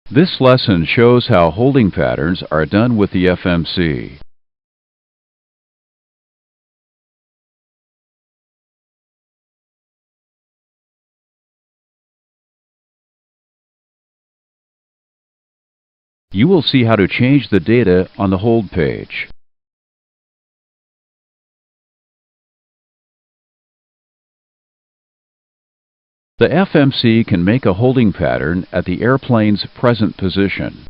This lesson shows how holding patterns are done with the FMC. You will see how to change the data on the hold page. The FMC can make a holding pattern at the airplane's present position.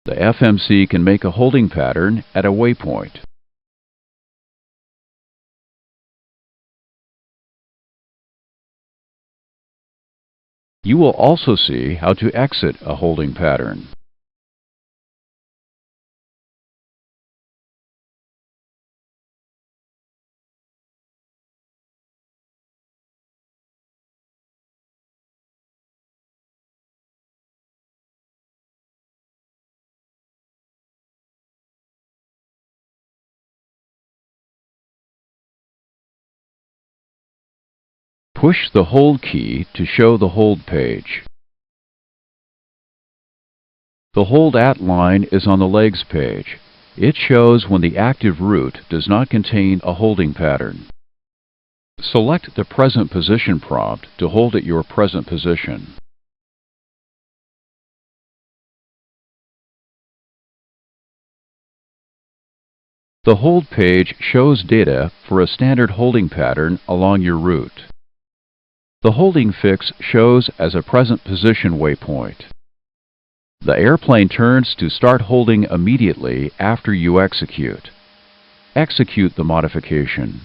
The FMC can make a holding pattern at a waypoint. You will also see how to exit a holding pattern. Push the hold key to show the hold page. The hold at line is on the legs page. It shows when the active route does not contain a holding pattern. Select the present position prompt to hold at your present position. The hold page shows data for a standard holding pattern along your route. The holding fix shows as a present position waypoint. The airplane turns to start holding immediately after you execute. Execute the modification.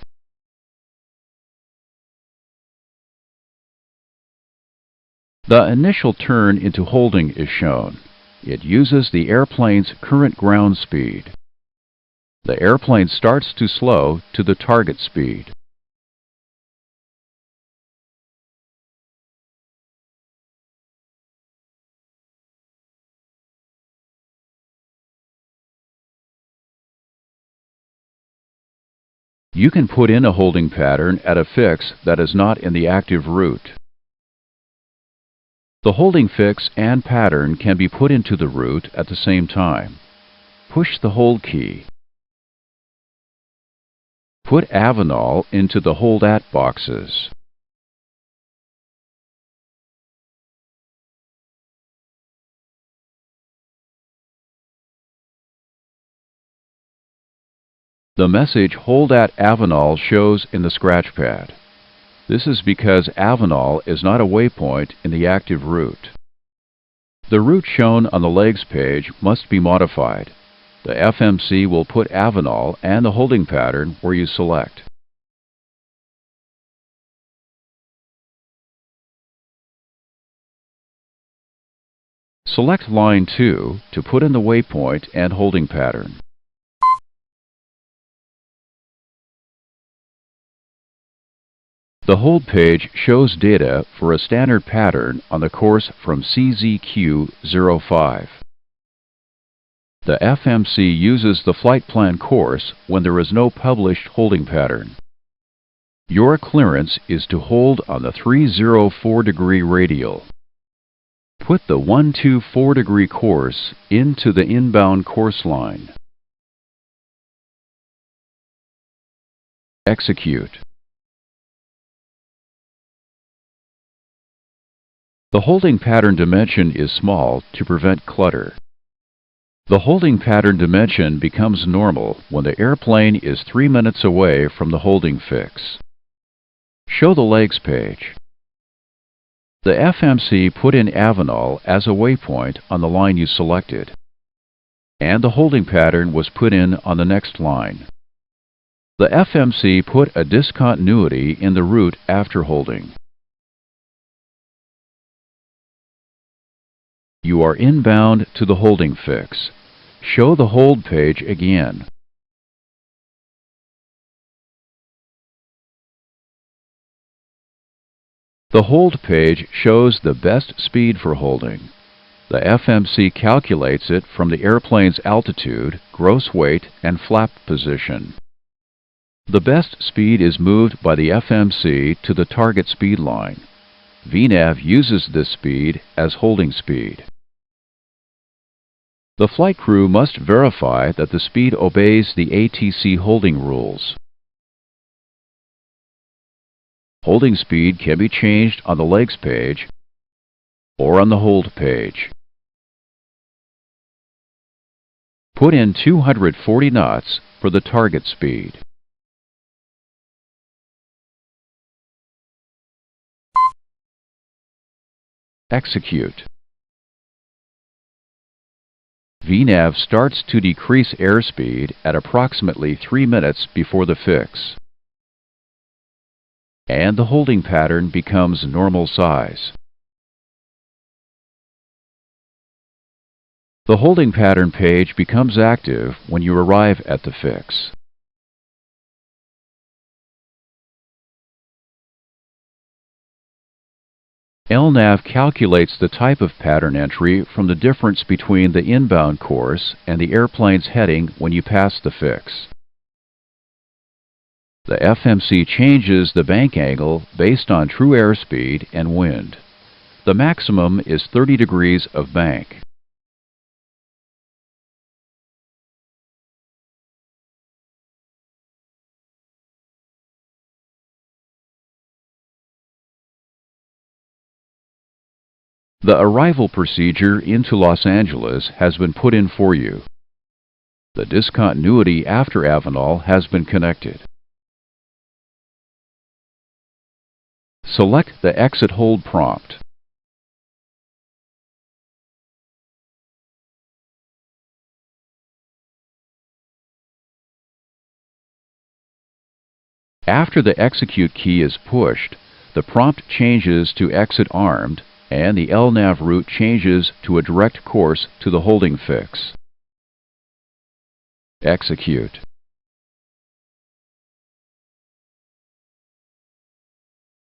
The initial turn into holding is shown. It uses the airplane's current ground speed. The airplane starts to slow to the target speed. You can put in a holding pattern at a fix that is not in the active route. The holding fix and pattern can be put into the route at the same time. Push the hold key. Put Avenal into the hold at boxes. The message Hold at Avenal shows in the scratch pad. This is because Avenal is not a waypoint in the active route. The route shown on the legs page must be modified. The FMC will put Avenal and the holding pattern where you select. Select line 2 to put in the waypoint and holding pattern. The hold page shows data for a standard pattern on the course from CZQ-05. The FMC uses the flight plan course when there is no published holding pattern. Your clearance is to hold on the 304-degree radial. Put the 124-degree course into the inbound course line. Execute. The holding pattern dimension is small to prevent clutter. The holding pattern dimension becomes normal when the airplane is 3 minutes away from the holding fix. Show the legs page. The FMC put in Avenal as a waypoint on the line you selected, and the holding pattern was put in on the next line. The FMC put a discontinuity in the route after holding. You are inbound to the holding fix. Show the hold page again. The hold page shows the best speed for holding. The FMC calculates it from the airplane's altitude, gross weight, and flap position. The best speed is moved by the FMC to the target speed line. VNAV uses this speed as holding speed. The flight crew must verify that the speed obeys the ATC holding rules. Holding speed can be changed on the legs page or on the hold page. Put in 240 knots for the target speed. Execute. VNAV starts to decrease airspeed at approximately 3 minutes before the fix, and the holding pattern becomes normal size. The holding pattern page becomes active when you arrive at the fix. LNAV calculates the type of pattern entry from the difference between the inbound course and the airplane's heading when you pass the fix. The FMC changes the bank angle based on true airspeed and wind. The maximum is 30 degrees of bank. The arrival procedure into Los Angeles has been put in for you. The discontinuity after Avenal has been connected. Select the Exit Hold prompt. After the Execute key is pushed, the prompt changes to Exit Armed, and the LNAV route changes to a direct course to the holding fix. Execute.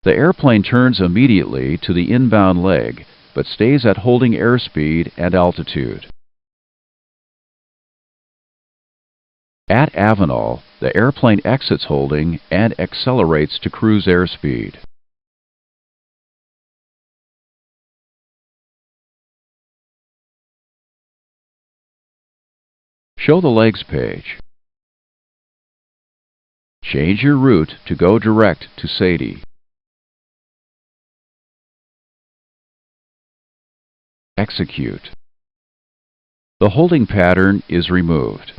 The airplane turns immediately to the inbound leg, but stays at holding airspeed and altitude. At Avenal, the airplane exits holding and accelerates to cruise airspeed. Show the legs page. Change your route to go direct to Sadie. Execute. The holding pattern is removed.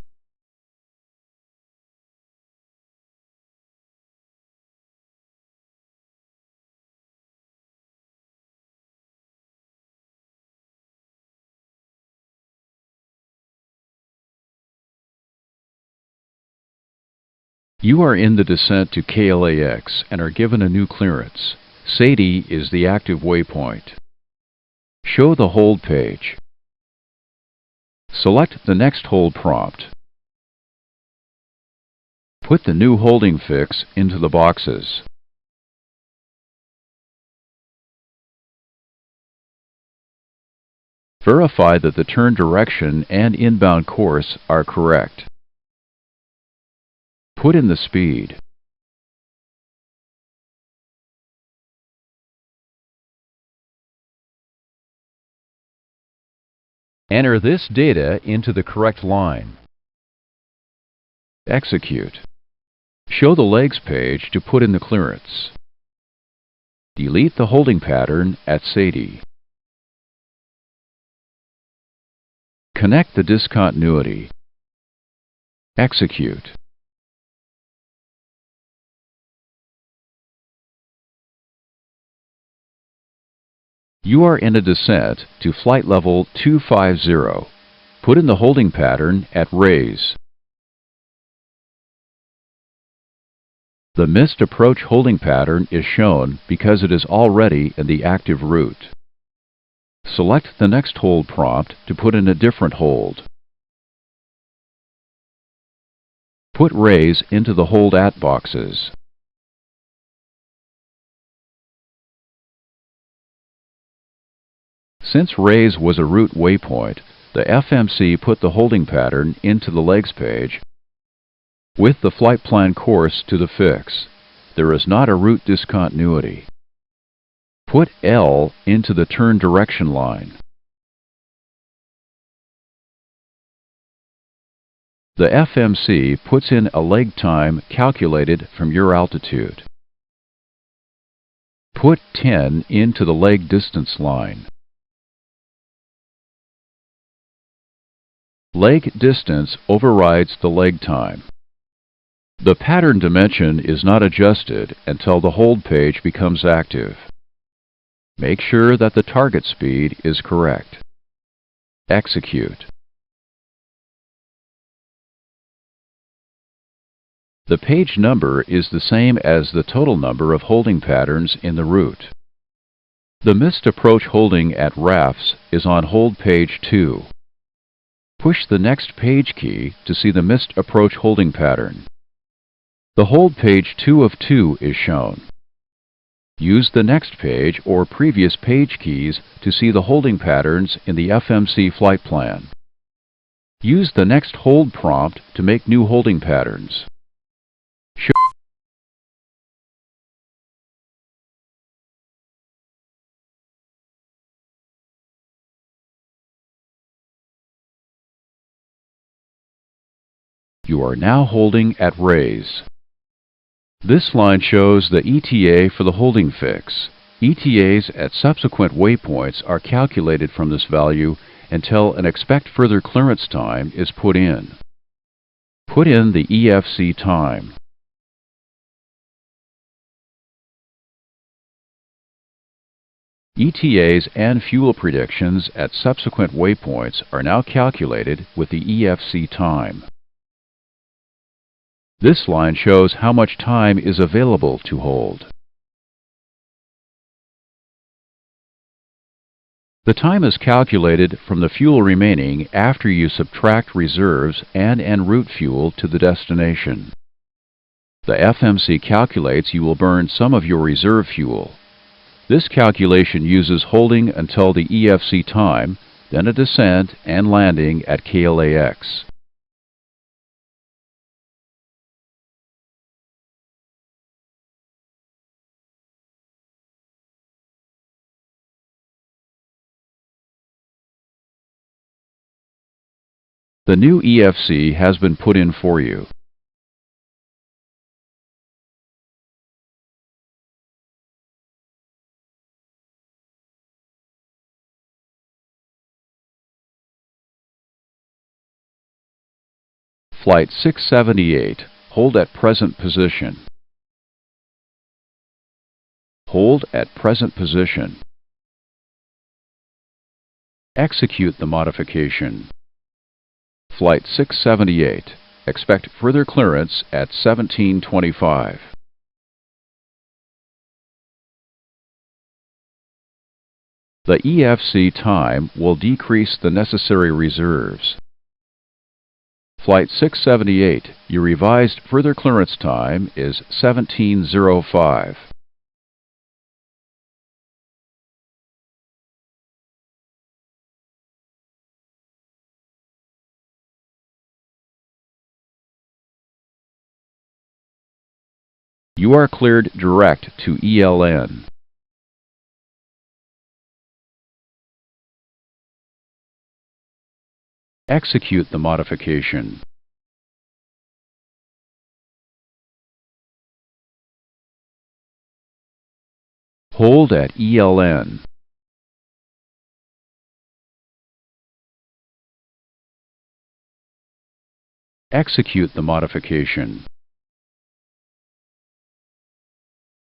You are in the descent to KLAX and are given a new clearance. Sadie is the active waypoint. Show the hold page. Select the next hold prompt. Put the new holding fix into the boxes. Verify that the turn direction and inbound course are correct. Put in the speed. Enter this data into the correct line. Execute. Show the legs page to put in the clearance. Delete the holding pattern at Sadie. Connect the discontinuity. Execute. You are in a descent to flight level 250. Put in the holding pattern at raise. The missed approach holding pattern is shown because it is already in the active route. Select the next hold prompt to put in a different hold. Put raise into the hold at boxes. Since raise was a route waypoint, the FMC put the holding pattern into the legs page With the flight plan course to the fix, there is not a route discontinuity. Put L into the turn direction line. The FMC puts in a leg time calculated from your altitude. Put 10 into the leg distance line. Leg distance overrides the leg time. The pattern dimension is not adjusted until the hold page becomes active. Make sure that the target speed is correct. Execute. The page number is the same as the total number of holding patterns in the route. The missed approach holding at RAFs is on hold page 2. Push the next page key to see the missed approach holding pattern. The hold page 2 of 2 is shown. Use the next page or previous page keys to see the holding patterns in the FMC flight plan. Use the next hold prompt to make new holding patterns. You are now holding at raise. This line shows the ETA for the holding fix. ETAs at subsequent waypoints are calculated from this value until an expect further clearance time is put in. Put in the EFC time. ETAs and fuel predictions at subsequent waypoints are now calculated with the EFC time. This line shows how much time is available to hold. The time is calculated from the fuel remaining after you subtract reserves and en route fuel to the destination. The FMC calculates you will burn some of your reserve fuel. This calculation uses holding until the EFC time, then a descent and landing at KLAX. The new EFC has been put in for you. Flight 678, hold at present position. Hold at present position. Execute the modification. Flight 678, expect further clearance at 1725. The EFC time will decrease the necessary reserves. Flight 678, your revised further clearance time is 1705. You are cleared direct to ELN. Execute the modification. Hold at ELN. Execute the modification.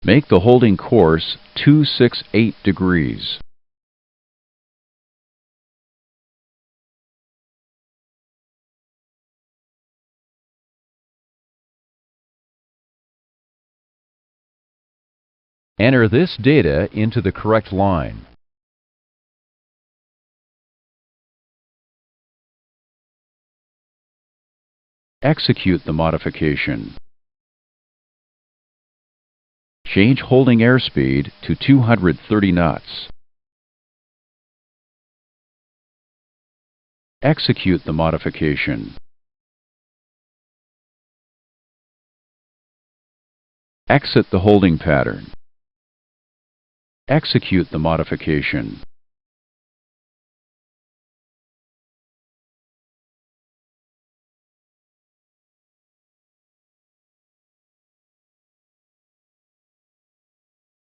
Make the holding course 268 degrees. Enter this data into the correct line. Execute the modification. Change holding airspeed to 230 knots. Execute the modification. Exit the holding pattern. Execute the modification.